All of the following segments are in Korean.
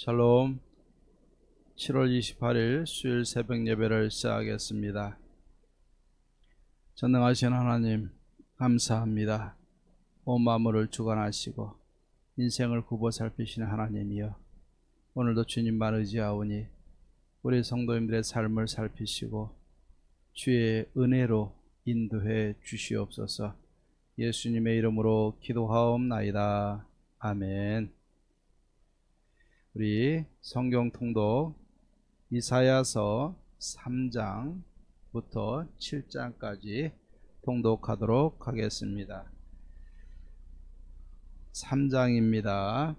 샬롬. 7월 28일 수요일 새벽 예배를 시작하겠습니다. 전능하신 하나님 감사합니다. 온 만물을 주관하시고 인생을 굽어 살피시는 하나님이여, 오늘도 주님만 의지하오니 우리 성도님들의 삶을 살피시고 주의 은혜로 인도해 주시옵소서. 예수님의 이름으로 기도하옵나이다. 아멘. 우리 성경 통독 이사야서 3장부터 7장까지 통독하도록 하겠습니다. 3장입니다.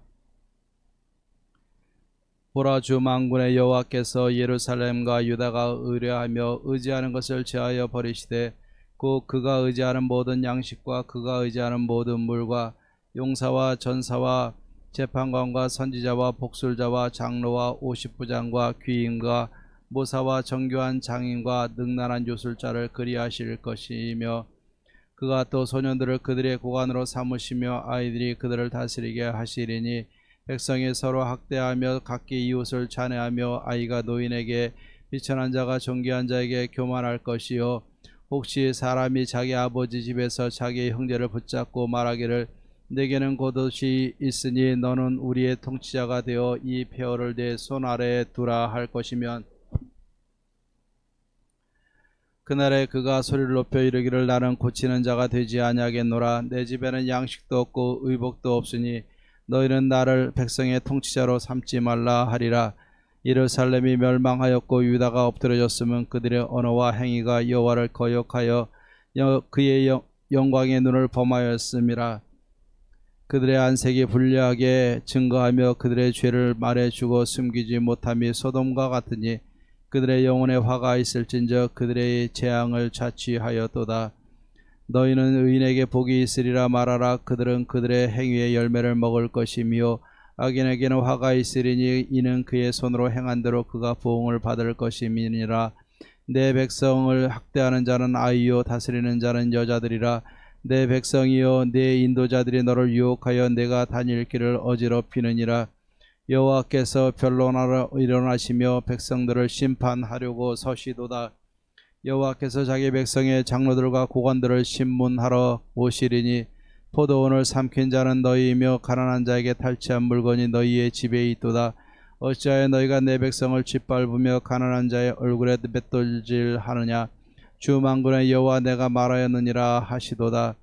보라, 주 만군의 여호와께서 예루살렘과 유다가 의뢰하며 의지하는 것을 제하여 버리시되 곧 그가 의지하는 모든 양식과 그가 의지하는 모든 물과 용사와 전사와 재판관과 선지자와 복술자와 장로와 오십부장과 귀인과 모사와 정교한 장인과 능란한 요술자를 그리하실 것이며, 그가 또 소년들을 그들의 고관으로 삼으시며 아이들이 그들을 다스리게 하시리니, 백성이 서로 학대하며 각기 이웃을 찬해하며 아이가 노인에게 비천한 자가 존귀한 자에게 교만할 것이요, 혹시 사람이 자기 아버지 집에서 자기 형제를 붙잡고 말하기를 내게는 곧 옷이 있으니 너는 우리의 통치자가 되어 이 폐허를 내 손 아래에 두라 할 것이면, 그날에 그가 소리를 높여 이르기를 나는 고치는 자가 되지 아니하겠노라. 내 집에는 양식도 없고 의복도 없으니 너희는 나를 백성의 통치자로 삼지 말라 하리라. 예루살렘이 멸망하였고 유다가 엎드려졌으면 그들의 언어와 행위가 여호와를 거역하여 그의 영광의 눈을 범하였음이라. 그들의 안색이 불리하게 증거하며 그들의 죄를 말해주고 숨기지 못함이 소돔과 같으니, 그들의 영혼에 화가 있을진저 그들의 재앙을 자취하였도다. 너희는 의인에게 복이 있으리라 말하라. 그들은 그들의 행위의 열매를 먹을 것이며 악인에게는 화가 있으리니 이는 그의 손으로 행한 대로 그가 보응을 받을 것임이니라. 내 백성을 학대하는 자는 아이요 다스리는 자는 여자들이라. 내 백성이여, 내 인도자들이 너를 유혹하여 내가 다닐 길을 어지럽히느니라. 여호와께서 변론하러 일어나시며 백성들을 심판하려고 서시도다. 여호와께서 자기 백성의 장로들과 고관들을 심문하러 오시리니, 포도원을 삼킨 자는 너희이며 가난한 자에게 탈취한 물건이 너희의 집에 있도다. 어찌하여 너희가 내 백성을 짓밟으며 가난한 자의 얼굴에 맷돌질하느냐. 주 만군의 여호와 내가 말하였느니라 하시도다.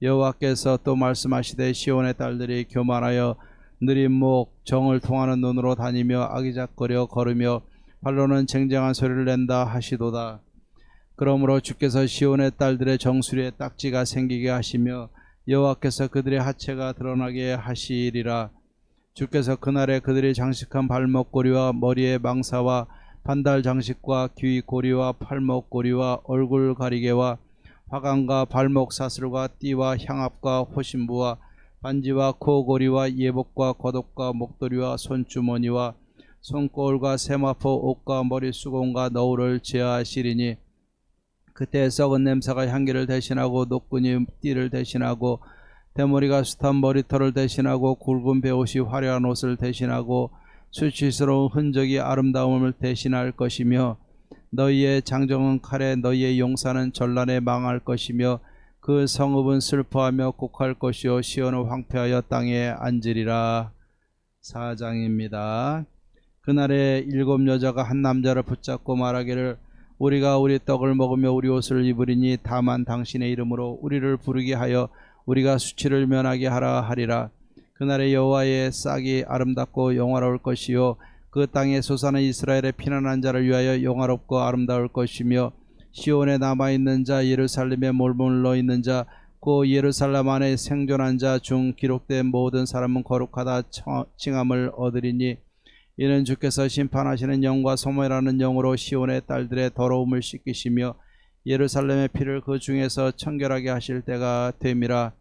여호와께서 또 말씀하시되 시온의 딸들이 교만하여 느린 목 정을 통하는 눈으로 다니며 아기작거려 걸으며 발로는 쟁쟁한 소리를 낸다 하시도다. 그러므로 주께서 시온의 딸들의 정수리에 딱지가 생기게 하시며 여호와께서 그들의 하체가 드러나게 하시리라. 주께서 그날에 그들이 장식한 발목고리와 머리의 망사와 반달 장식과 귀 고리와 팔목 고리와 얼굴 가리개와 화관과 발목 사슬과 띠와 향압과 호신부와 반지와 코고리와 예복과 겉옷과 목도리와 손주머니와 손거울과 세마포 옷과 머리수건과 너울을 제하시리니, 그때 썩은 냄새가 향기를 대신하고 노끈이 띠를 대신하고 대머리가 숱한 머리털을 대신하고 굵은 베옷이 화려한 옷을 대신하고 수치스러운 흔적이 아름다움을 대신할 것이며, 너희의 장정은 칼에 너희의 용사는 전란에 망할 것이며 그 성읍은 슬퍼하며 곡할 것이요 시온은 황폐하여 땅에 앉으리라. 4장입니다. 그날에 7 여자가 한 남자를 붙잡고 말하기를 우리가 우리 떡을 먹으며 우리 옷을 입으리니 다만 당신의 이름으로 우리를 부르게 하여 우리가 수치를 면하게 하라 하리라. 그날에 여호와의 싹이 아름답고 영화로울 것이요 그 땅에 솟아난 이스라엘의 피난한 자를 위하여 영화롭고 아름다울 것이며, 시온에 남아있는 자 예루살렘에 머물러 있는 자 곧 예루살렘 안에 생존한 자 중 기록된 모든 사람은 거룩하다 칭함을 얻으리니, 이는 주께서 심판하시는 영과 소멸하는 영으로 시온의 딸들의 더러움을 씻기시며 예루살렘의 피를 그 중에서 청결하게 하실 때가 됨이라.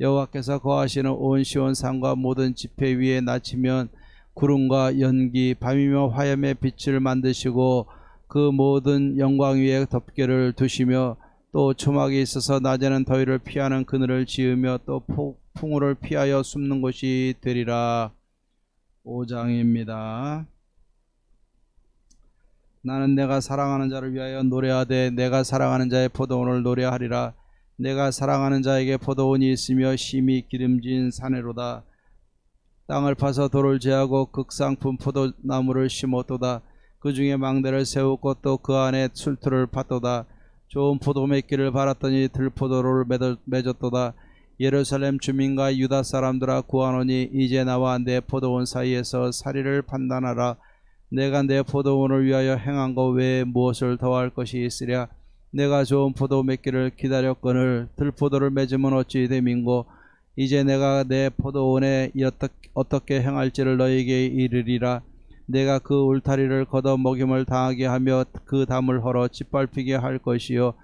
여호와께서 거하시는 온 시온 산과 모든 지폐 위에 낮이면 구름과 연기 밤이며 화염의 빛을 만드시고 그 모든 영광 위에 덮개를 두시며, 또 초막이 있어서 낮에는 더위를 피하는 그늘을 지으며 또 풍우를 피하여 숨는 곳이 되리라. 5장입니다. 나는 내가 사랑하는 자를 위하여 노래하되 내가 사랑하는 자의 포도원을 노래하리라. 내가 사랑하는 자에게 포도원이 있으며 심히 기름진 사내로다. 땅을 파서 돌을 제하고 극상품 포도나무를 심었도다. 그 중에 망대를 세우고 또 그 안에 술틀을 팠도다. 좋은 포도 맺기를 바랐더니 들포도를 맺었도다. 예루살렘 주민과 유다 사람들아 구하노니 이제 나와 내 포도원 사이에서 사리를 판단하라. 내가 내 포도원을 위하여 행한 것 외에 무엇을 더할 것이 있으랴. 내가 좋은 포도 맺기를 기다렸거늘 들포도를 맺으면 어찌 됨인고. 이제 내가 내 포도원에 어떻게 행할지를 너에게 이르리라. 내가 그 울타리를 걷어 먹임을 당하게 하며 그 담을 헐어 짓밟히게 할 것이요.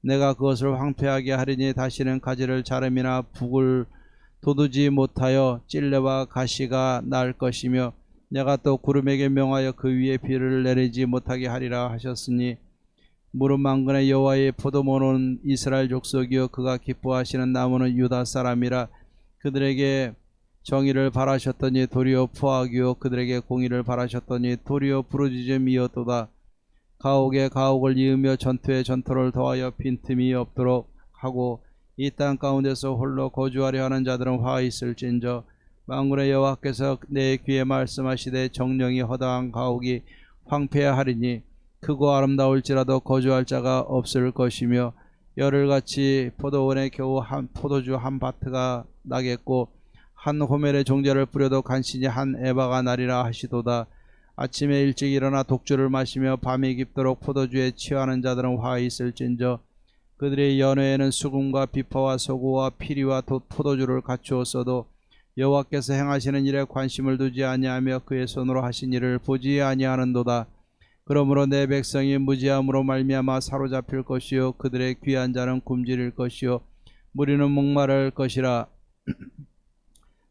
내가 그것을 황폐하게 하리니 다시는 가지를 자름이나 북을 돋우지 못하여 찔레와 가시가 날 것이며 내가 또 구름에게 명하여 그 위에 비를 내리지 못하게 하리라 하셨으니 무릎 만근의 여호와의 포도원은 이스라엘 족속이요 그가 기뻐하시는 나무는 유다 사람이라. 그들에게 정의를 바라셨더니 도리어 포악이요 그들에게 공의를 바라셨더니 도리어 부르짖음이었도다. 가옥에 가옥을 이으며 전투에 전투를 더하여 빈틈이 없도록 하고 이 땅 가운데서 홀로 거주하려 하는 자들은 화 있을진저. 만군의 여호와께서 내 귀에 말씀하시되 정령이 허다한 가옥이 황폐하리니 크고 아름다울지라도 거주할 자가 없을 것이며 열흘같이 포도원에 겨우 한 포도주 한 바트가 나겠고 한 호멜의 종자를 뿌려도 간신히 한 에바가 나리라 하시도다. 아침에 일찍 일어나 독주를 마시며 밤이 깊도록 포도주에 취하는 자들은 화 있을진저. 그들의 연회에는 수금과 비파와 소고와 피리와 포도주를 갖추었어도 여호와께서 행하시는 일에 관심을 두지 아니하며 그의 손으로 하신 일을 보지 아니하는도다. 그러므로 내 백성이 무지함으로 말미암아 사로잡힐 것이요 그들의 귀한 자는 굶주릴 것이요 무리는 목마를 것이라.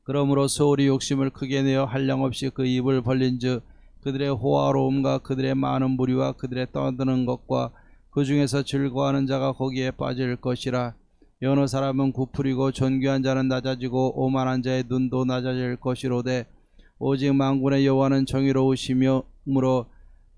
그러므로 소울이 욕심을 크게 내어 한량없이 그 입을 벌린즉 그들의 호화로움과 그들의 많은 무리와 그들의 떠드는 것과 그 중에서 즐거워하는 자가 거기에 빠질 것이라. 여느 사람은 구풀이고 존귀한 자는 낮아지고 오만한 자의 눈도 낮아질 것이로되 오직 만군의 여호와는 정의로우시므로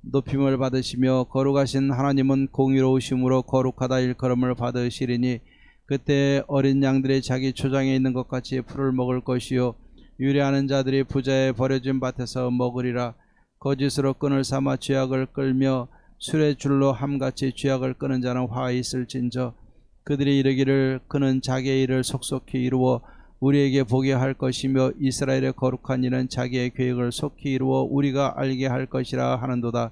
높임을 받으시며 거룩하신 하나님은 공의로우심으로 거룩하다 일컬음을 받으시리니 그때 어린 양들이 자기 초장에 있는 것 같이 풀을 먹을 것이요 유래하는 자들이 부자의 버려진 밭에서 먹으리라. 거짓으로 끈을 삼아 쥐약을 끌며 술의 줄로 함같이 쥐약을 끄는 자는 화 있을진저. 그들이 이르기를 그는 자기의 일을 속속히 이루어 우리에게 보게 할 것이며 이스라엘의 거룩한 이는 자기의 계획을 속히 이루어 우리가 알게 할 것이라 하는도다.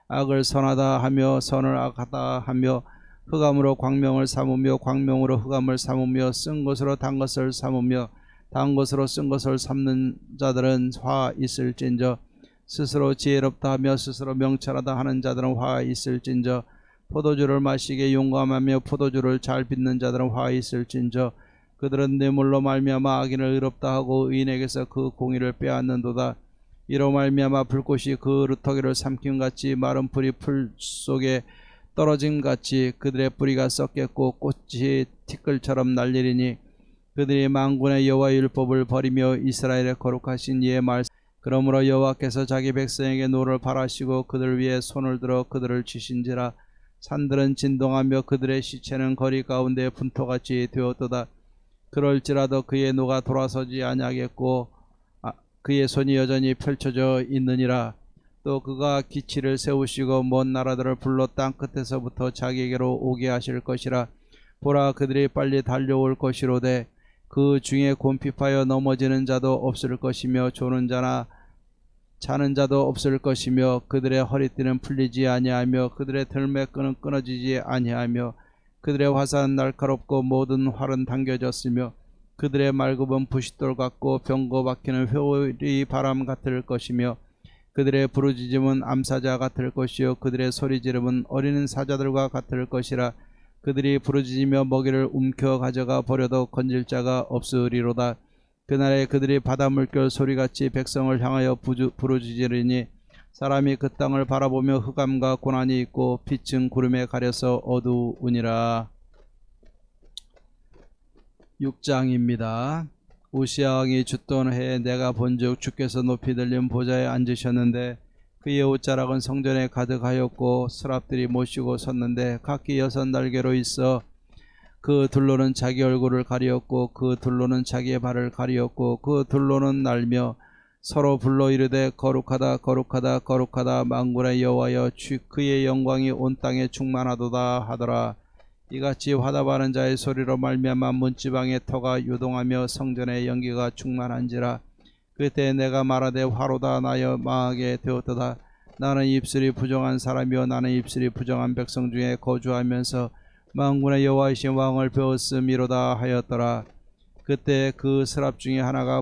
악을 선하다 하며 선을 악하다 하며 흑암으로 광명을 삼으며 광명으로 흑암을 삼으며 쓴 것으로 단 것을 삼으며 단 것으로 쓴 것을 삼는 자들은 화 있을진저. 스스로 지혜롭다 하며 스스로 명철하다 하는 자들은 화 있을진저. 포도주를 마시기에 용감하며 포도주를 잘 빚는 자들은 화 있을진저. 그들은 뇌물로 말미암아 악인을 의롭다 하고 의인에게서 그 공의를 빼앗는도다. 이로 말미암아 불꽃이 그 루터기를 삼킴같이 마른 풀이 풀 속에 떨어짐같이 그들의 뿌리가 썩겠고 꽃이 티끌처럼 날리리니 그들이 만군의 여호와의 율법을 버리며 이스라엘의 거룩하신 이의 말씀. 그러므로 여호와께서 자기 백성에게 노를 바라시고 그들 위에 손을 들어 그들을 치신지라. 산들은 진동하며 그들의 시체는 거리 가운데 분토같이 되었도다. 그럴지라도 그의 노가 돌아서지 아니하겠고 그의 손이 여전히 펼쳐져 있느니라. 또 그가 기치를 세우시고 먼 나라들을 불러 땅 끝에서부터 자기에게로 오게 하실 것이라. 보라 그들이 빨리 달려올 것이로되 그 중에 곰핍하여 넘어지는 자도 없을 것이며 조는 자나 자는 자도 없을 것이며 그들의 허리띠는 풀리지 아니하며 그들의 들매끈은 끊어지지 아니하며 그들의 화살은 날카롭고 모든 활은 당겨졌으며 그들의 말굽은 부싯돌 같고 병거 박히는 회오리 바람 같을 것이며 그들의 부르짖음은 암사자 같을 것이요 그들의 소리지름은 어린 사자들과 같을 것이라. 그들이 부르짖으며 먹이를 움켜 가져가 버려도 건질 자가 없으리로다. 그날에 그들이 바다 물결 소리같이 백성을 향하여 부르짖으리니 사람이 그 땅을 바라보며 흑암과 고난이 있고 빛은 구름에 가려서 어두우니라. 6장입니다. 우시야 왕이 죽던 해에 내가 본즉 주께서 높이 들린 보좌에 앉으셨는데 그의 옷자락은 성전에 가득하였고 서랍들이 모시고 섰는데 각기 6날개로 있어 그 둘로는 자기 얼굴을 가리었고 그 둘로는 자기의 발을 가리었고 그 둘로는 날며 서로 불러 이르되 거룩하다 거룩하다 거룩하다 만군의 여호와여 그의 영광이 온 땅에 충만하도다 하더라. 이같이 화답하는 자의 소리로 말미암아 문지방의 터가 요동하며 성전의 연기가 충만한지라. 그때 내가 말하되 화로다 나여 망하게 되었도다. 나는 입술이 부정한 사람이요 나는 입술이 부정한 백성 중에 거주하면서 만군의 여호와이신 왕을 배웠음이로다 하였더라. 그때 그 서랍 중에 하나가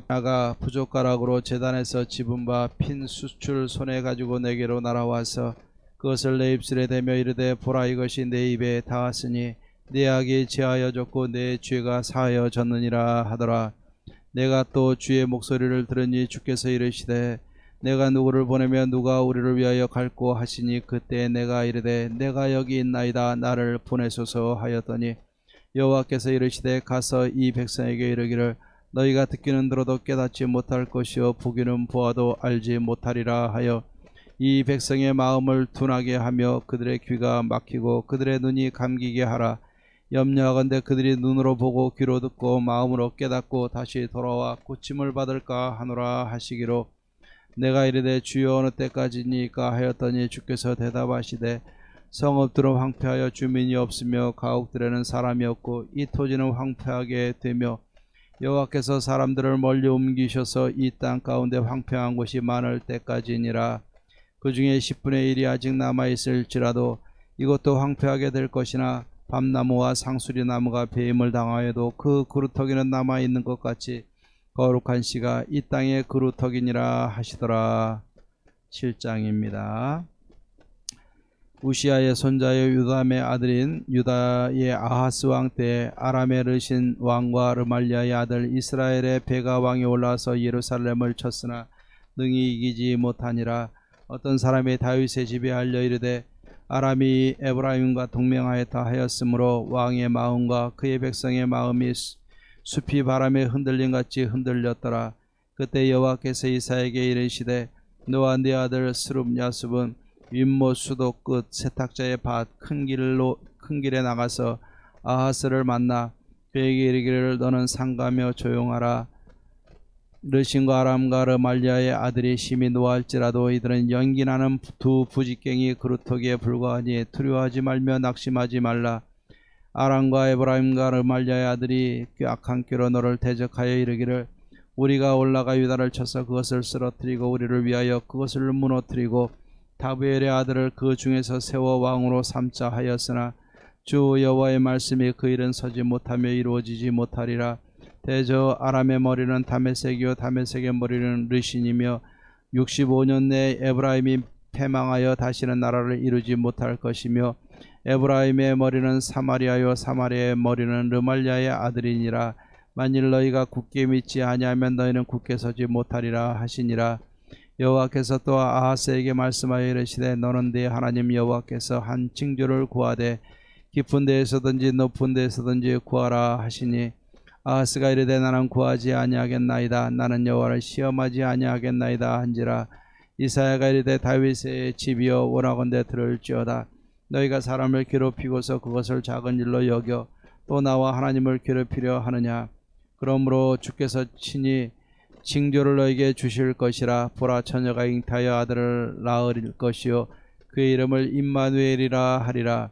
부젓가락으로 제단에서 집은 바 핀 수출 손에 가지고 내게로 날아와서 그것을 내 입술에 대며 이르되 보라 이것이 내 입에 닿았으니 내 악이 제하여졌고 내 죄가 사하여졌느니라 하더라. 내가 또 주의 목소리를 들으니 주께서 이르시되 내가 누구를 보내며 누가 우리를 위하여 갈꼬 하시니 그때 내가 이르되 내가 여기 있나이다 나를 보내소서 하였더니 여호와께서 이르시되 가서 이 백성에게 이르기를 너희가 듣기는 들어도 깨닫지 못할 것이요 보기는 보아도 알지 못하리라 하여 이 백성의 마음을 둔하게 하며 그들의 귀가 막히고 그들의 눈이 감기게 하라. 염려하건대 그들이 눈으로 보고 귀로 듣고 마음으로 깨닫고 다시 돌아와 고침을 받을까 하노라 하시기로 내가 이르되 주여 어느 때까지니까 하였더니 주께서 대답하시되 성읍들은 황폐하여 주민이 없으며 가옥들에는 사람이 없고 이 토지는 황폐하게 되며 여호와께서 사람들을 멀리 옮기셔서 이 땅 가운데 황폐한 곳이 많을 때까지니라. 그 중에 10분의 1이 아직 남아있을지라도 이것도 황폐하게 될 것이나 밤나무와 상수리 나무가 배임을 당하여도 그 그루터기는 남아있는 것 같이 거룩한 씨가 이 땅의 그루터기니라 하시더라. 7장입니다. 우시아의 손자여 유담의 아들인 유다의 아하스 왕 때 아람의 르신 왕과 르말리아의 아들 이스라엘의 베가 왕이 올라와서 예루살렘을 쳤으나 능히 이기지 못하니라. 어떤 사람이 다윗의 집에 알려 이르되 아람이 에브라임과 동맹하였다 하였으므로 왕의 마음과 그의 백성의 마음이 숲이 바람에 흔들림같이 흔들렸더라. 그때 여호와께서 이사야에게 이르시되 너와 네 아들 스룹 야숲은 윗못 수도 끝 세탁자의 밭 큰 길에 나가서 아하스를 만나 그에게 이르기를 너는 상가며 조용하라. 르신과 아람과 르말리아의 아들이 심히 노할지라도 이들은 연기나는 두 부직갱이 그루터기에 불과하니 두려워하지 말며 낙심하지 말라. 아람과 에브라임과 르말리아의 아들이 악한 꾀로 너를 대적하여 이르기를 우리가 올라가 유다를 쳐서 그것을 쓰러뜨리고 우리를 위하여 그것을 무너뜨리고 다브엘의 아들을 그 중에서 세워 왕으로 삼자 하였으나 주 여호와의 말씀이 그 일은 서지 못하며 이루어지지 못하리라. 대저 아람의 머리는 다메섹이요 다메섹의 머리는 르신이며 65년 내에 에브라임이 패망하여 다시는 나라를 이루지 못할 것이며 에브라임의 머리는 사마리아요 사마리아의 머리는 르말리아의 아들이니라. 만일 너희가 굳게 믿지 아니하면 너희는 굳게 서지 못하리라 하시니라. 여호와께서 또 아하스에게 말씀하여 이르시되 너는 네 하나님 여호와께서 한 징조를 구하되 깊은 데에서든지 높은 데에서든지 구하라 하시니 아하스가 이르되 나는 구하지 아니하겠나이다. 나는 여호와를 시험하지 아니하겠나이다 한지라. 이사야가 이르되 다윗의 집이여 원하건대 들을지어다. 너희가 사람을 괴롭히고서 그것을 작은 일로 여겨 또 나와 하나님을 괴롭히려 하느냐. 그러므로 주께서 친히 징조를 너에게 주실 것이라. 보라 처녀가 잉타하여 아들을 낳을 것이요 그의 이름을 임마누엘이라 하리라.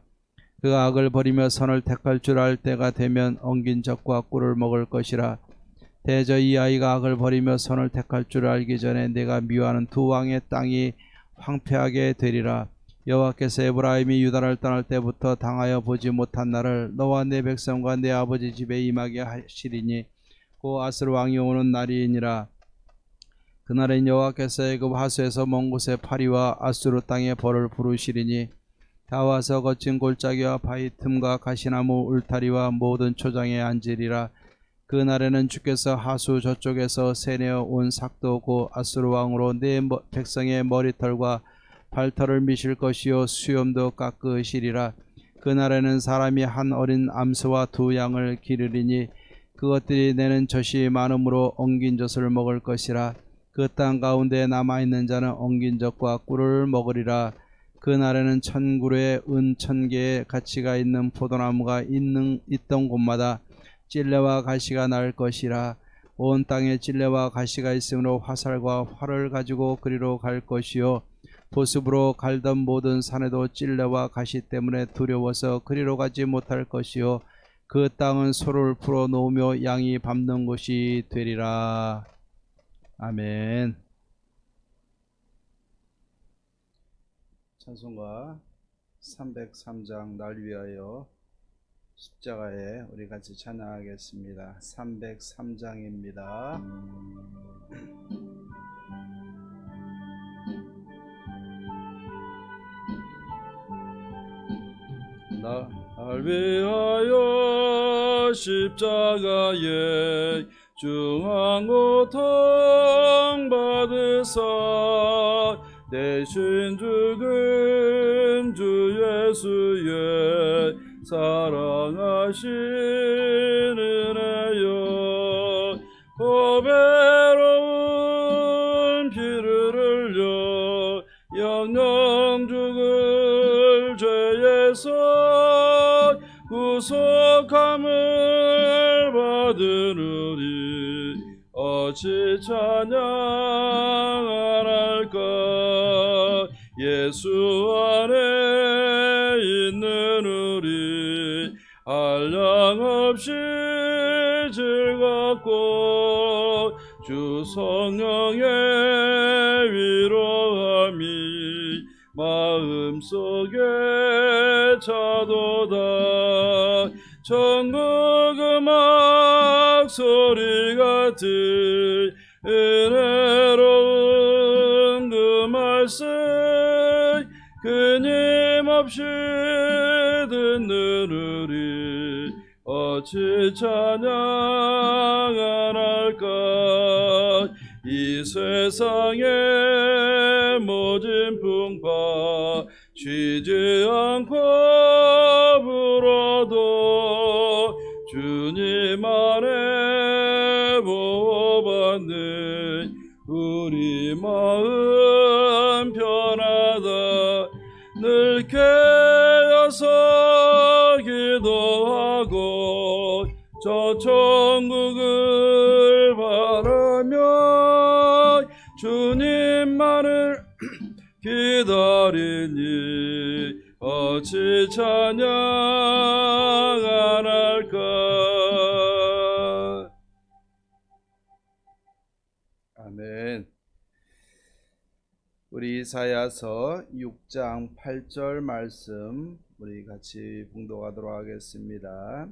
그가 악을 버리며 선을 택할 줄 알 때가 되면 엉긴 젖과 꿀을 먹을 것이라. 대저 이 아이가 악을 버리며 선을 택할 줄 알기 전에 내가 미워하는 두 왕의 땅이 황폐하게 되리라. 여호와께서 에브라임이 유다를 떠날 때부터 당하여 보지 못한 날을 너와 내 백성과 내 아버지 집에 임하게 하시리니 곧 아스르 왕이 오는 날이니라. 그날엔 여호와께서 애굽 하수에서 먼 곳에 파리와 아수르 땅에 벌을 부르시리니 다 와서 거친 골짜기와 바위 틈과 가시나무 울타리와 모든 초장에 앉으리라. 그 날에는 주께서 하수 저쪽에서 새내어 온 삭도 곧 아수르 왕으로 내 백성의 머리털과 발털을 미실 것이요 수염도 깎으시리라. 그 날에는 사람이 한 어린 암소와 두 양을 기르리니 그것들이 내는 젖이 많음으로 엉긴 젖을 먹을 것이라. 그 땅 가운데 남아있는 자는 엉긴 젖과 꿀을 먹으리라. 그 날에는 1000그루의 은 1000개의 가치가 있는 포도나무가 있던 곳마다 찔레와 가시가 날 것이라. 온 땅에 찔레와 가시가 있으므로 화살과 활을 가지고 그리로 갈 것이요 보습으로 갈던 모든 산에도 찔레와 가시 때문에 두려워서 그리로 가지 못할 것이요 그 땅은 소를 풀어 놓으며 양이 밟는 곳이 되리라. 아멘. 찬송가 303장 날 위하여 십자가에 우리 같이 찬양하겠습니다. 303장입니다. 날 위하여 십자가에 중한 고통 받으사 대신 죽은 주 예수의 사랑하신 은혜여 보배로운 피를 흘려 영영 죽을 죄에서 구속함을 받은 우리 어찌 찬양 안 할까. 예수 안에 있는 우리 한량없이 즐겁고 주 성령의 위로함이 마음속에 차도다. 천국 음악 소리 같은 은혜로운 그 말씀 끊임없이 듣는 우리 어찌 찬양 안 할까. 이 세상의 모진 풍파 쉬지 않고 불어도 주님 안에 보호받는 우리 마음 편하다. 늘 깨어서 기도하고 저 천국을 바라며 주님만을 기다리니 어찌 찬양 안 할까. 아멘. 우리 이사야서 6장 8절 말씀 우리 같이 봉독하도록 하겠습니다.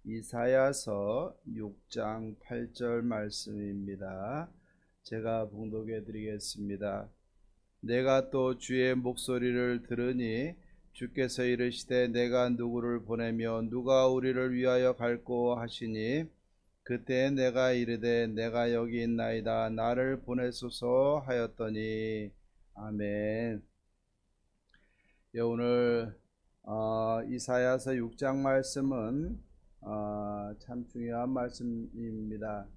이사야서 6장 8절 말씀입니다. 제가 봉독해 드리겠습니다. 내가 또 주의 목소리를 들으니 주께서 이르시되 내가 누구를 보내며 누가 우리를 위하여 갈꼬 하시니 그때 내가 이르되 내가 여기 있나이다 나를 보내소서 하였더니. 아멘. 예, 오늘 이사야서 6장 말씀은 참 중요한 말씀입니다.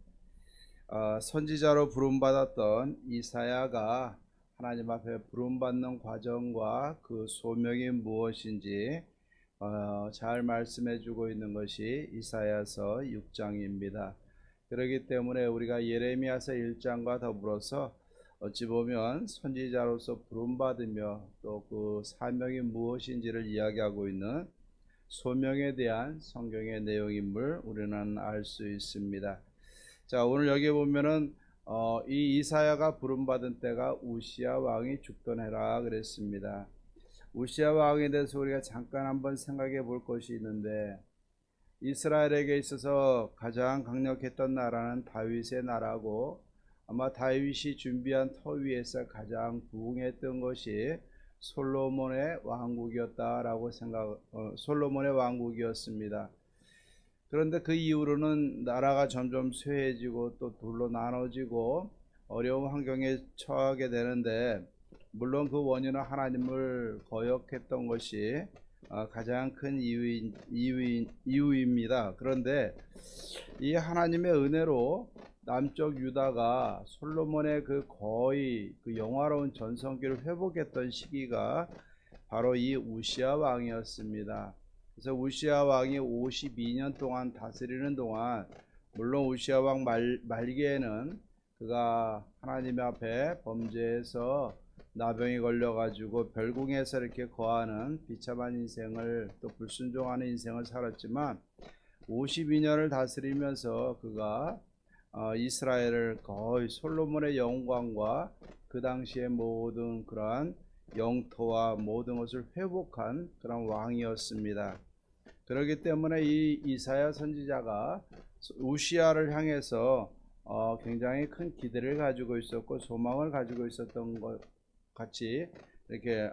선지자로 부름받았던 이사야가 하나님 앞에 부름받는 과정과 그 소명이 무엇인지 잘 말씀해주고 있는 것이 이사야서 6장입니다. 그렇기 때문에 우리가 예레미야서 1장과 더불어서 어찌 보면 선지자로서 부름받으며 또 그 사명이 무엇인지를 이야기하고 있는 소명에 대한 성경의 내용임을 우리는 알 수 있습니다. 자, 오늘 여기 보면은 이 이사야가 부름받은 때가 우시야 왕이 죽던 해라 그랬습니다. 우시야 왕에 대해서 우리가 잠깐 한번 생각해 볼 것이 있는데, 이스라엘에게 있어서 가장 강력했던 나라는 다윗의 나라고, 아마 다윗이 준비한 터 위에서 가장 부흥했던 것이 솔로몬의 왕국이었다라고 솔로몬의 왕국이었습니다. 그런데 그 이후로는 나라가 점점 쇠해지고 또 둘로 나눠지고 어려운 환경에 처하게 되는데, 물론 그 원인은 하나님을 거역했던 것이 가장 큰 이유입니다. 그런데 이 하나님의 은혜로 남쪽 유다가 솔로몬의 그 거의 그 영화로운 전성기를 회복했던 시기가 바로 이 우시아 왕이었습니다. 그래서 우시아 왕이 52년 동안 다스리는 동안, 물론 우시아 왕 말기에는 그가 하나님 앞에 범죄해서 나병이 걸려가지고 별궁에서 이렇게 거하는 비참한 인생을, 또 불순종하는 인생을 살았지만 52년을 다스리면서 그가 이스라엘을 거의 솔로몬의 영광과 그 당시의 모든 그러한 영토와 모든 것을 회복한 그런 왕이었습니다. 그렇기 때문에 이 이사야 선지자가 우시아를 향해서 굉장히 큰 기대를 가지고 있었고 소망을 가지고 있었던 것 같이, 이렇게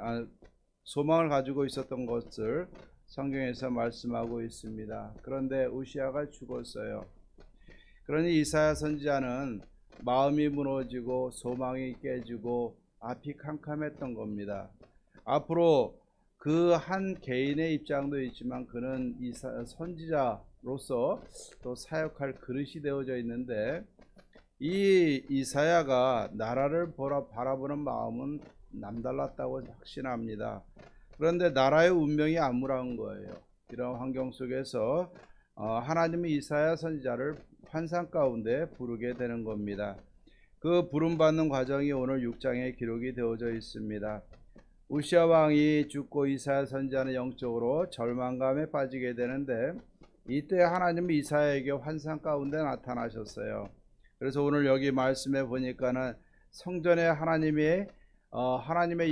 소망을 가지고 있었던 것을 성경에서 말씀하고 있습니다. 그런데 우시아가 죽었어요. 그러니 이사야 선지자는 마음이 무너지고 소망이 깨지고 앞이 캄캄했던 겁니다. 앞으로 그 한 개인의 입장도 있지만 그는 선지자로서 또 사역할 그릇이 되어져 있는데, 이 이사야가 나라를 바라보는 마음은 남달랐다고 확신합니다. 그런데 나라의 운명이 암울한 거예요. 이런 환경 속에서 하나님은 이사야 선지자를 환상 가운데 부르게 되는 겁니다. 그 부름받는 과정이 오늘 6장에 기록이 되어져 있습니다. 우시아 왕이 죽고 이사야 선지자는 영적으로 절망감에 빠지게 되는데, 이때 하나님은 이사야에게 환상 가운데 나타나셨어요. 그래서 오늘 여기 말씀에 보니까는 성전에 하나님의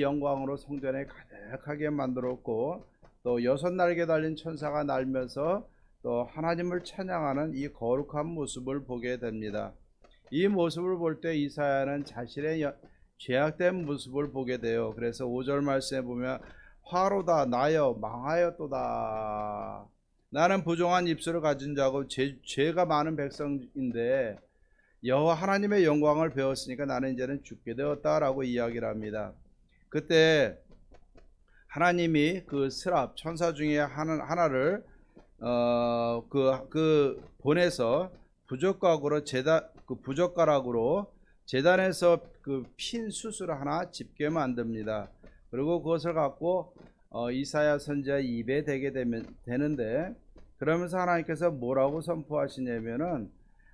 영광으로 성전에 가득하게 만들었고, 또 6날개 달린 천사가 날면서 또 하나님을 찬양하는 이 거룩한 모습을 보게 됩니다. 이 모습을 볼 때 이사야는 자신의 죄악된 모습을 보게 돼요. 그래서 5절 말씀에 보면 화로다 나여 망하였도다. 나는 부정한 입술을 가진 자고 죄가 많은 백성인데 여호와 하나님의 영광을 배웠으니까 나는 이제는 죽게 되었다라고 이야기를 합니다. 그때 하나님이 그 스랍 천사 중에 하나를 보내서 부젓가락으로 제단에서 그 핀 숯을 하나 집게 만듭니다. 그리고 그것을 갖고 이사야 선지자 입에 대게 되는데, 그러면서 하나님께서 뭐라고 선포하시냐면은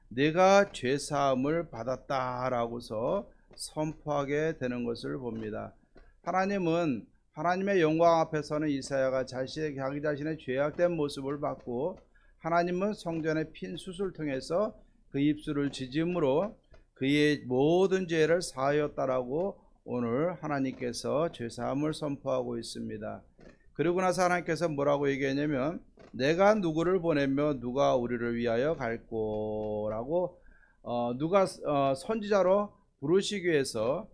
내가 죄 사함을 받았다라고서 선포하게 되는 것을 봅니다. 하나님은 하나님의 영광 앞에서는 이사야가 자기 자신의 죄악된 모습을 받고, 하나님은 성전의 핀 숯을 통해서 그 입술을 지짐으로 그의 모든 죄를 사하였다라고 오늘 하나님께서 죄사함을 선포하고 있습니다. 그리고 나서 하나님께서 뭐라고 얘기했냐면 내가 누구를 보내며 누가 우리를 위하여 갈꼬라고 누가 선지자로 부르시기 위해서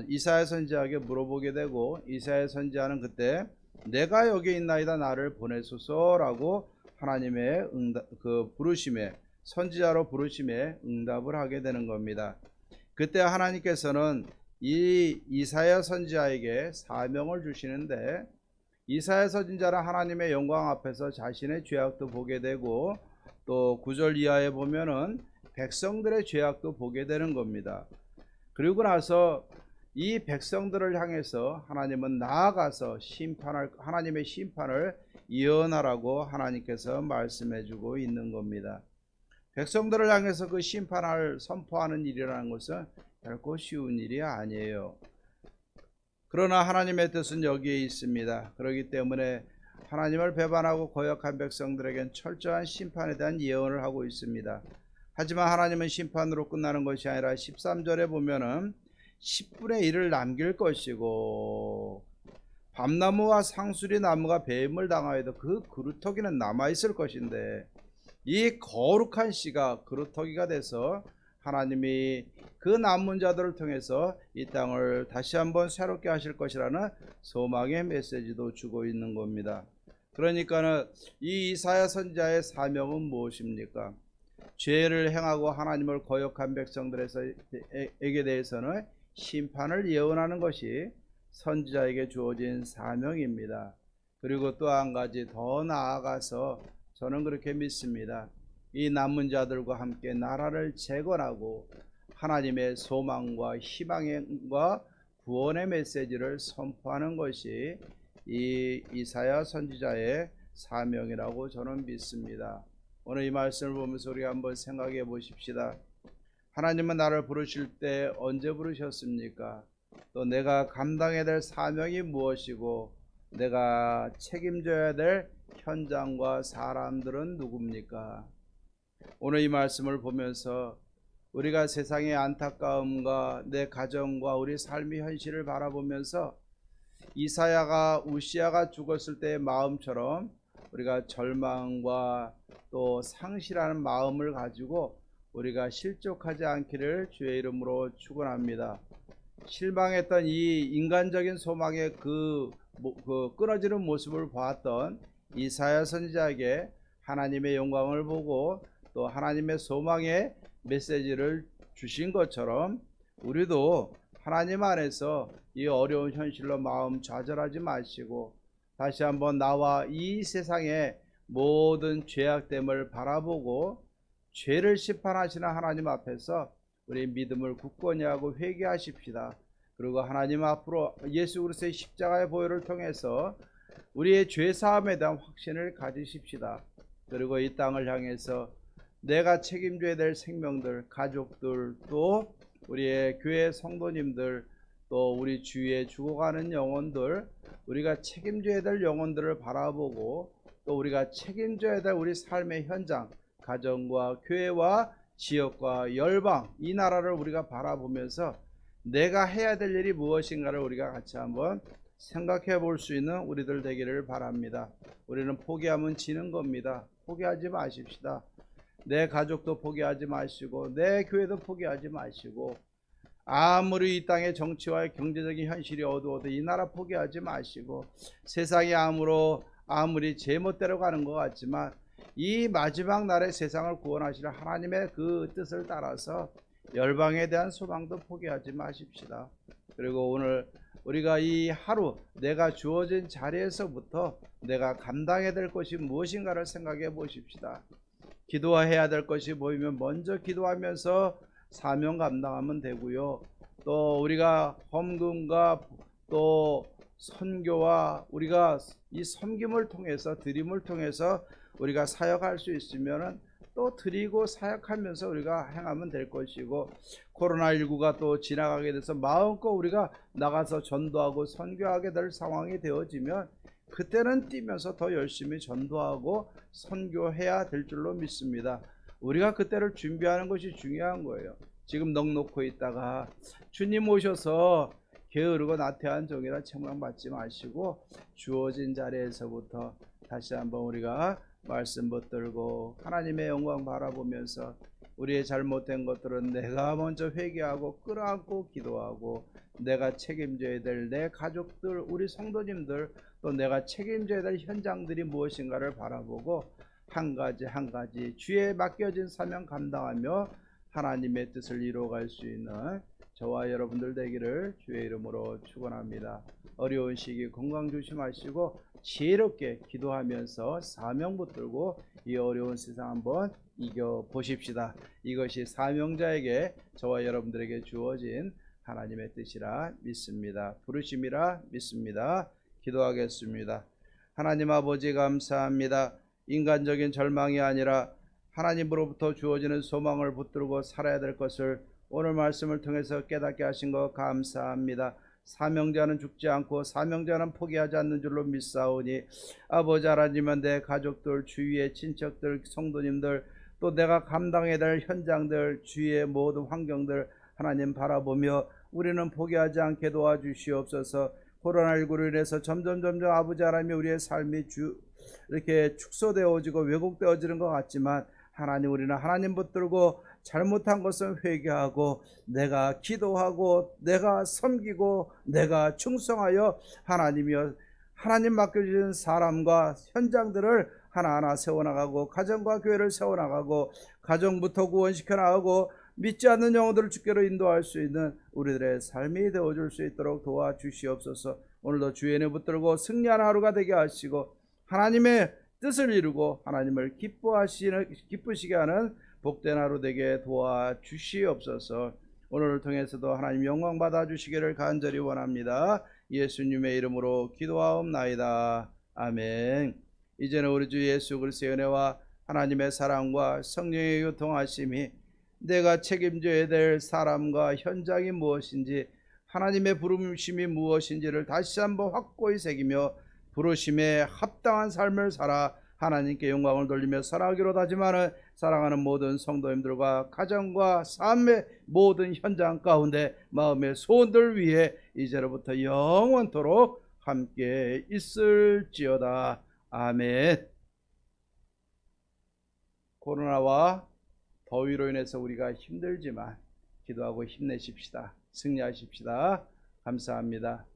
이사야 선지자에게 물어보게 되고, 이사야 선지자는 그때 내가 여기 있나이다 나를 보내소서라고 하나님의 그 부르심에, 선지자로 부르심에 응답을 하게 되는 겁니다. 그때 하나님께서는 이 이사야 선지자에게 사명을 주시는데, 이사야 선지자는 하나님의 영광 앞에서 자신의 죄악도 보게 되고, 또 9절 이하에 보면은 백성들의 죄악도 보게 되는 겁니다. 그리고 나서 이 백성들을 향해서 하나님은 나아가서 하나님의 심판을 예언하라고 하나님께서 말씀해 주고 있는 겁니다. 백성들을 향해서 그 심판을 선포하는 일이라는 것은 결코 쉬운 일이 아니에요. 그러나 하나님의 뜻은 여기에 있습니다. 그렇기 때문에 하나님을 배반하고 거역한 백성들에겐 철저한 심판에 대한 예언을 하고 있습니다. 하지만 하나님은 심판으로 끝나는 것이 아니라 13절에 보면은 10분의 1을 남길 것이고, 밤나무와 상수리 나무가 배임을 당하여도 그 그루터기는 남아있을 것인데, 이 거룩한 씨가 그루터기가 돼서 하나님이 그 남은 자들을 통해서 이 땅을 다시 한번 새롭게 하실 것이라는 소망의 메시지도 주고 있는 겁니다. 그러니까는 이 이사야 선지자의 사명은 무엇입니까? 죄를 행하고 하나님을 거역한 백성들에게 대해서는 심판을 예언하는 것이 선지자에게 주어진 사명입니다. 그리고 또 한 가지 더 나아가서 저는 그렇게 믿습니다. 이 남은 자들과 함께 나라를 재건하고 하나님의 소망과 희망과 구원의 메시지를 선포하는 것이 이 이사야 선지자의 사명이라고 저는 믿습니다. 오늘 이 말씀을 보면서 우리가 한번 생각해 보십시다. 하나님은 나를 부르실 때 언제 부르셨습니까? 또 내가 감당해야 될 사명이 무엇이고 내가 책임져야 될 현장과 사람들은 누굽니까? 오늘 이 말씀을 보면서 우리가 세상의 안타까움과 내 가정과 우리 삶의 현실을 바라보면서 이사야가 우시야가 죽었을 때의 마음처럼 우리가 절망과 또 상실하는 마음을 가지고 우리가 실족하지 않기를 주의 이름으로 축원합니다. 실망했던 이 인간적인 소망의 그 끊어지는 모습을 보았던 이사야 선지자에게 하나님의 영광을 보고 또 하나님의 소망의 메시지를 주신 것처럼 우리도 하나님 안에서 이 어려운 현실로 마음 좌절하지 마시고 다시 한번 나와 이 세상의 모든 죄악됨을 바라보고 죄를 심판하시는 하나님 앞에서 우리 믿음을 굳건히 하고 회개하십시다. 그리고 하나님 앞으로 예수 그리스도의 십자가의 보혈을 통해서 우리의 죄 사함에 대한 확신을 가지십시다. 그리고 이 땅을 향해서 내가 책임져야 될 생명들, 가족들, 또 우리의 교회 성도님들, 또 우리 주위에 죽어가는 영혼들, 우리가 책임져야 될 영혼들을 바라보고 또 우리가 책임져야 될 우리 삶의 현장, 가정과 교회와 지역과 열방, 이 나라를 우리가 바라보면서 내가 해야 될 일이 무엇인가를 우리가 같이 한번 생각해 볼 수 있는 우리들 되기를 바랍니다. 우리는 포기하면 지는 겁니다. 포기하지 마십시다. 내 가족도 포기하지 마시고 내 교회도 포기하지 마시고 아무리 이 땅의 정치와 경제적인 현실이 어두워도 이 나라 포기하지 마시고 세상이 아무리 제멋대로 가는 것 같지만 이 마지막 날에 세상을 구원하시는 하나님의 그 뜻을 따라서 열방에 대한 소망도 포기하지 마십시다. 그리고 오늘 우리가 이 하루 내가 주어진 자리에서부터 내가 감당해야 될 것이 무엇인가를 생각해 보십시다. 기도해야 될 것이 보이면 먼저 기도하면서 사명 감당하면 되고요. 또 우리가 헌금과 또 선교와 우리가 이 섬김을 통해서 드림을 통해서 우리가 사역할 수 있으면은 또 드리고 사역하면서 우리가 행하면 될 것이고 코로나19가 또 지나가게 돼서 마음껏 우리가 나가서 전도하고 선교하게 될 상황이 되어지면 그때는 뛰면서 더 열심히 전도하고 선교해야 될 줄로 믿습니다. 우리가 그때를 준비하는 것이 중요한 거예요. 지금 넋놓고 있다가 주님 오셔서 게으르고 나태한 종이라 책망받지 마시고 주어진 자리에서부터 다시 한번 우리가 말씀 붙들고 하나님의 영광 바라보면서 우리의 잘못된 것들은 내가 먼저 회개하고 끌어안고 기도하고 내가 책임져야 될 내 가족들, 우리 성도님들, 또 내가 책임져야 될 현장들이 무엇인가를 바라보고 한 가지 한 가지 주에 맡겨진 사명 감당하며 하나님의 뜻을 이루어갈 수 있는 저와 여러분들 되기를 주의 이름으로 축원합니다. 어려운 시기 건강 조심하시고 지혜롭게 기도하면서 사명 붙들고 이 어려운 세상 한번 이겨보십시다. 이것이 사명자에게 저와 여러분들에게 주어진 하나님의 뜻이라 믿습니다. 부르심이라 믿습니다. 기도하겠습니다. 하나님 아버지 감사합니다. 인간적인 절망이 아니라 하나님으로부터 주어지는 소망을 붙들고 살아야 될 것을 오늘 말씀을 통해서 깨닫게 하신 것 감사합니다. 사명자는 죽지 않고 사명자는 포기하지 않는 줄로 믿사오니 아버지 하나님은 내 가족들, 주위의 친척들, 성도님들, 또 내가 감당해야 될 현장들, 주위의 모든 환경들 하나님 바라보며 우리는 포기하지 않게 도와주시옵소서. 코로나19로 인해서 점점 아버지 하나님 우리의 삶이 이렇게 축소되어지고 왜곡되어지는 것 같지만 하나님 우리는 하나님 붙들고 잘못한 것은 회개하고 내가 기도하고 내가 섬기고 내가 충성하여 하나님이여 하나님 맡겨주신 사람과 현장들을 하나하나 세워나가고 가정과 교회를 세워나가고 가정부터 구원시켜 나가고 믿지 않는 영혼들을 주께로 인도할 수 있는 우리들의 삶이 되어줄 수 있도록 도와주시옵소서. 오늘도 주의 은혜 붙들고 승리하는 하루가 되게 하시고 하나님의 뜻을 이루고 하나님을 기쁘시게 하는 복된 하루 되게 도와주시옵소서. 오늘을 통해서도 하나님 영광 받아주시기를 간절히 원합니다. 예수님의 이름으로 기도하옵나이다. 아멘. 이제는 우리 주 예수 그리스도의 은혜와 하나님의 사랑과 성령의 교통하심이 내가 책임져야 될 사람과 현장이 무엇인지 하나님의 부르심이 무엇인지를 다시 한번 확고히 새기며 부르심에 합당한 삶을 살아 하나님께 영광을 돌리며 살아가기로 다짐하는 사랑하는 모든 성도님들과 가정과 삶의 모든 현장 가운데 마음의 소원들 위해 이제로부터 영원토록 함께 있을지어다. 아멘. 코로나와 더위로 인해서 우리가 힘들지만 기도하고 힘내십시다. 승리하십시다. 감사합니다.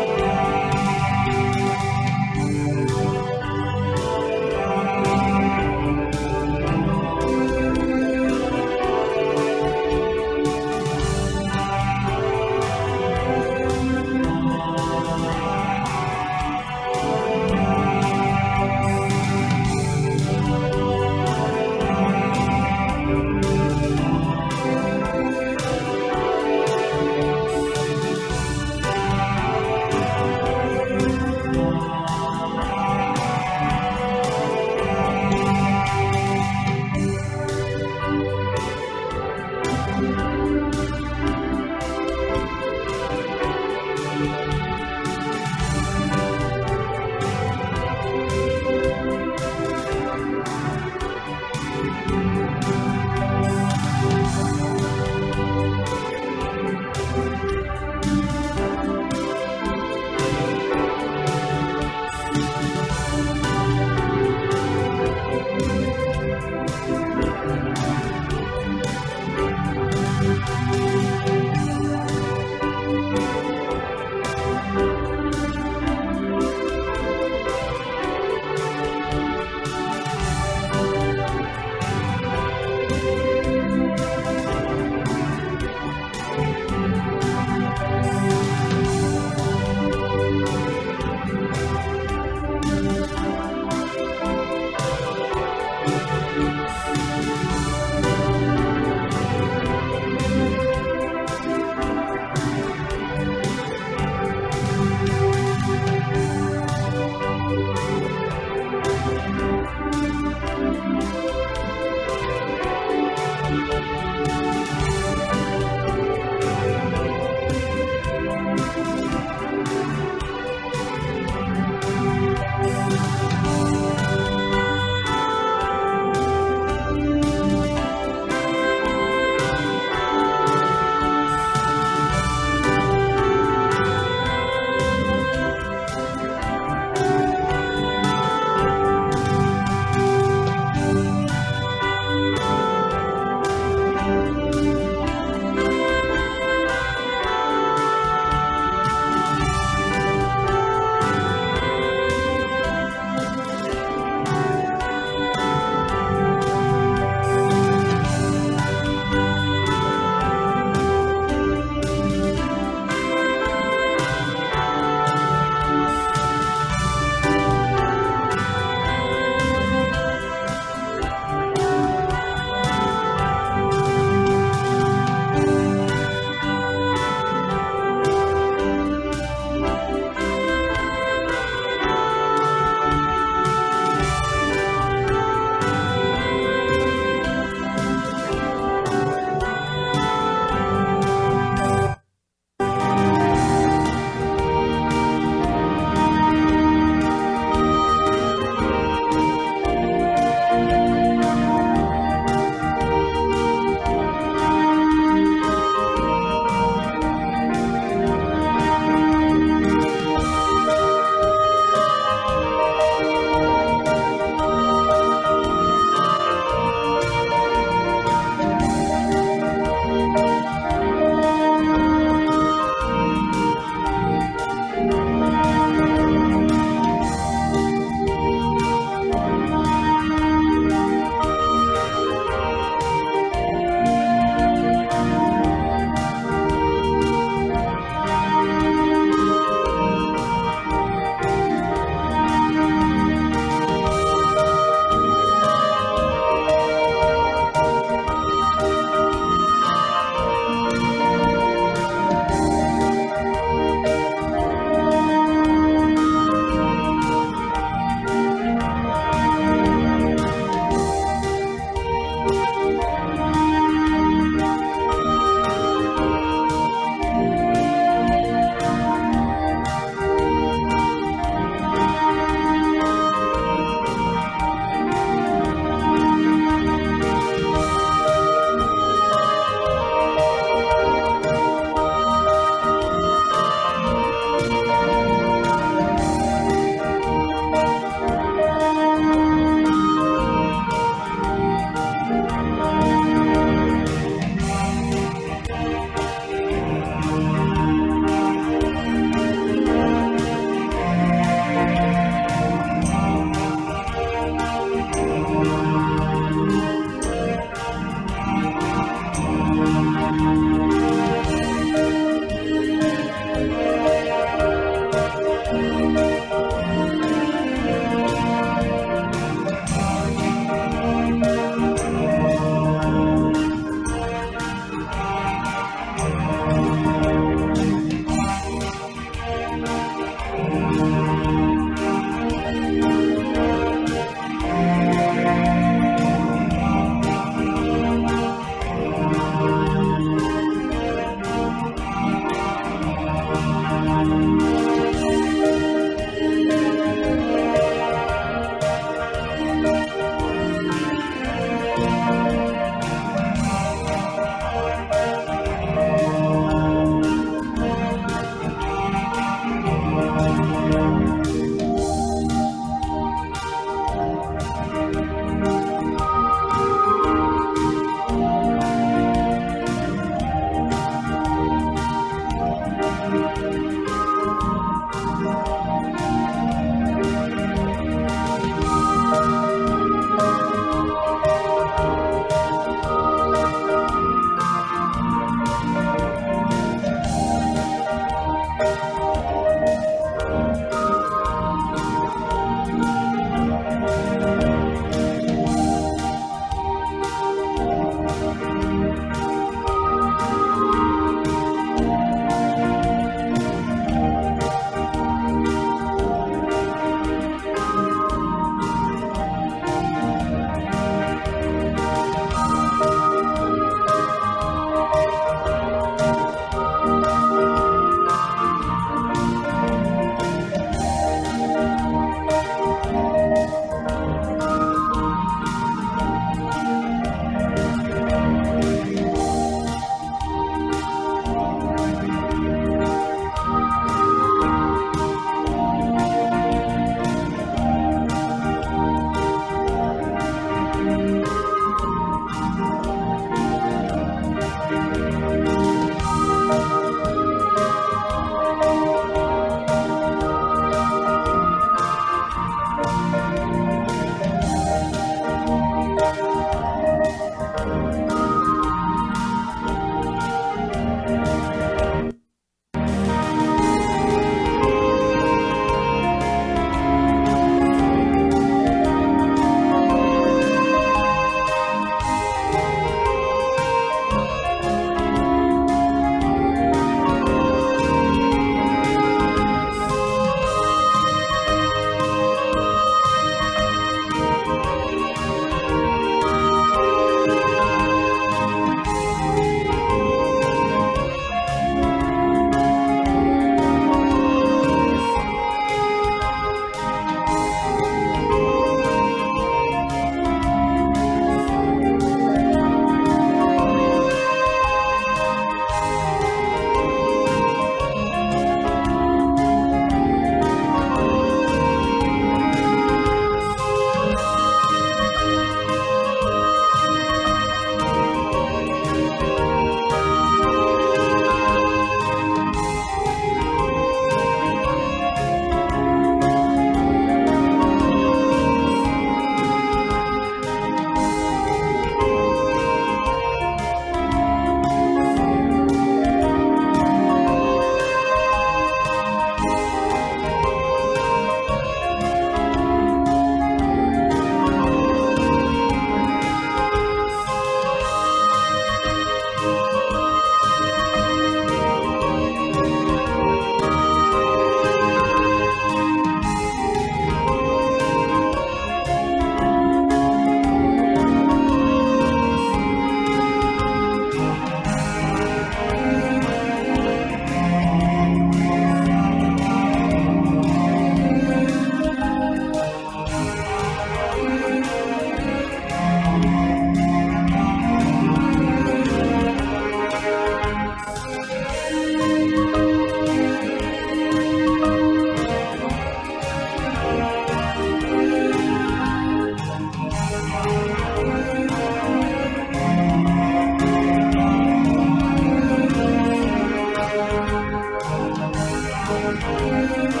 Thank you.